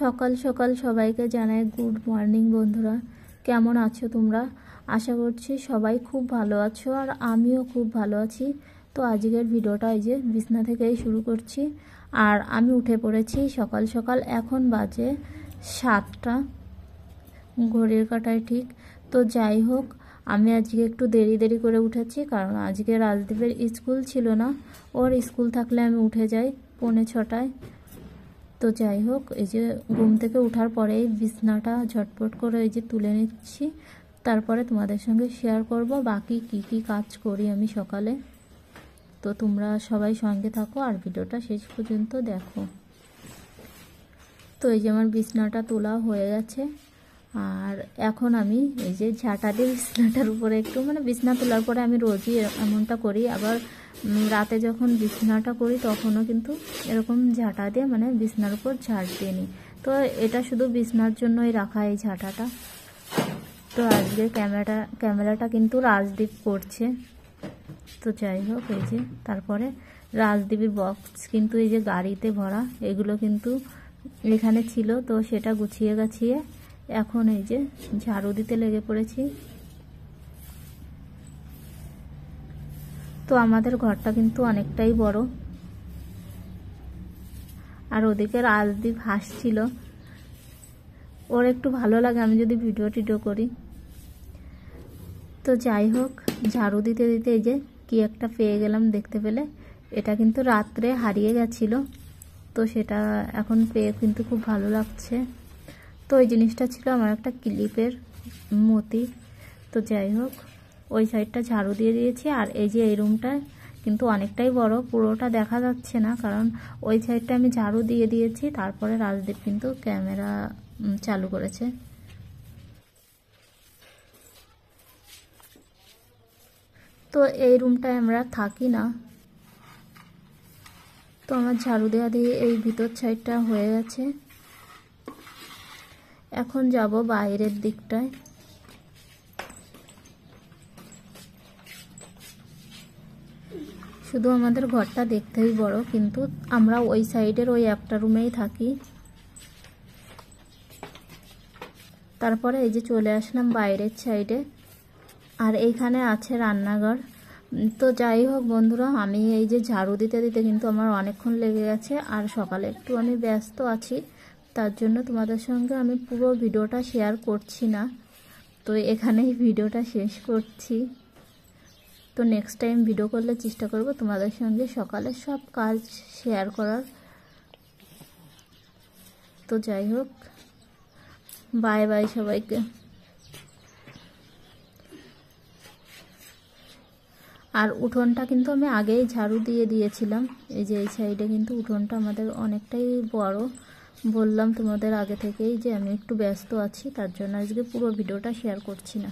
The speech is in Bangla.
সকাল সকাল সবাইকে জানাই গুড মর্নিং বন্ধুরা। কেমন আছো তোমরা? আশা করছি সবাই খুব ভালো আছো আর আমিও খুব ভালো আছি। তো আজকের ভিডিওটা এই যে বিছনা থেকেই শুরু করছি। আর আমি উঠে পড়েছি সকাল সকাল, এখন বাজে 7টা ঘড়ির কাঁটায় ঠিক। তো যাই হোক, আমি আজকে একটু দেরি করে উঠেছি, কারণ আজকে রাজদীপের স্কুল ছিল না। ওর স্কুল থাকলে আমি উঠে যাই 5:45। তো যাই হোক, এই যে ঘুম থেকে ওঠার পরেই বিছনাটা ঝটপট করে এই যে তুলে নিচ্ছি, তারপরে তোমাদের সঙ্গে শেয়ার করব বাকি কি কাজ করি আমি সকালে। তো তোমরা সবাই সঙ্গে থাকো আর ভিডিওটা শেষ পর্যন্ত দেখো। তো এই যে আমার বিছনাটা তোলা হয়ে গেছে, আর এখন আমি এই যে ঝাঁটা দিয়ে বিছনাটার উপরে একটু বিছনা তোলার পরে আমি রোজই এমনটা করি। আবার রাতে যখন বিছনাটা করি তখনও কিন্তু এরকম ঝাঁটা দিয়ে বিছনার উপর ঝাড় দিয়ে নিই। তো এটা শুধু বিছনার জন্যই রাখা এই ঝাঁটাটা। তো আজকে ক্যামেরাটা কিন্তু রাজদীপ করছে। তো যাই হোক, এই যে তারপরে রাজদীপের বক্স কিন্তু এই যে গাড়িতে ভরা, এগুলো কিন্তু এখানে ছিল, তো সেটা গুছিয়ে গাছিয়ে এখন এই যে ঝাড়ু দিতে লেগে পড়েছি। তো আমাদের ঘরটা কিন্তু অনেকটাই বড়। আর ওদিকে রাজদীপ হাসছিল, ওর একটু ভালো লাগে আমি যদি ভিডিও করি। তো যাই হোক, ঝাড়ু দিতে দিতে এই যে কি একটা পেয়ে গেলাম দেখতে পেলে। এটা কিন্তু রাত্রে হারিয়ে গেছিল, তো সেটা এখন পেয়ে কিন্তু খুব ভালো লাগছে। তো ওই জিনিসটা ছিল আমার একটা ক্লিপের মতি। তো যাই হোক, ওই সাইডটা ঝাড়ু দিয়ে দিয়েছি। আর এই যে এই রুমটা কিন্তু অনেকটাই বড়, পুরোটা দেখা যাচ্ছে না, কারণ ওই সাইডটা আমি ঝাড়ু দিয়ে দিয়েছি। তারপরে রাজদীপ কিন্তু ক্যামেরা চালু করেছে। তো এই রুমটায় আমরা থাকি না। তো আমার ঝাড়ু দেওয়া দিয়ে এই ভিতর সাইডটা হয়ে গেছে। এখন যাব বাইরের দিকটায়। শুধু আমাদের ঘরটা দেখতেই বড়, কিন্তু আমরা ওই সাইডের ওই একটা রুমেই থাকি। তারপরে এই যে চলে আসলাম বাইরের সাইডে, আর এইখানে আছে রান্নাঘর। তো যাই হোক বন্ধুরা, আমি এই যে ঝাড়ু দিতে দিতে কিন্তু আমার অনেকক্ষণ লেগে গেছে। আর সকালে একটু আমি ব্যস্ত আছি, তার জন্য তোমাদের সঙ্গে আমি পুরো ভিডিওটা শেয়ার করছি না। তো এখানেই ভিডিওটা শেষ করছি। তো নেক্সট টাইম ভিডিও করলে চেষ্টা করব তোমাদের সঙ্গে সকালের সব কাজ শেয়ার করার। তো যাই হোক, বাই বাই সবাইকে। আর উঠোনটা কিন্তু আমি আগেই ঝাড়ু দিয়ে দিয়েছিলাম। এই যে এই সাইডে কিন্তু উঠোনটা আমাদের অনেকটাই বড়। বললাম তোমাদের আগে থেকেই যে আমি একটু ব্যস্ত আছি, তার জন্য আজকে পুরো ভিডিওটা শেয়ার করছি না।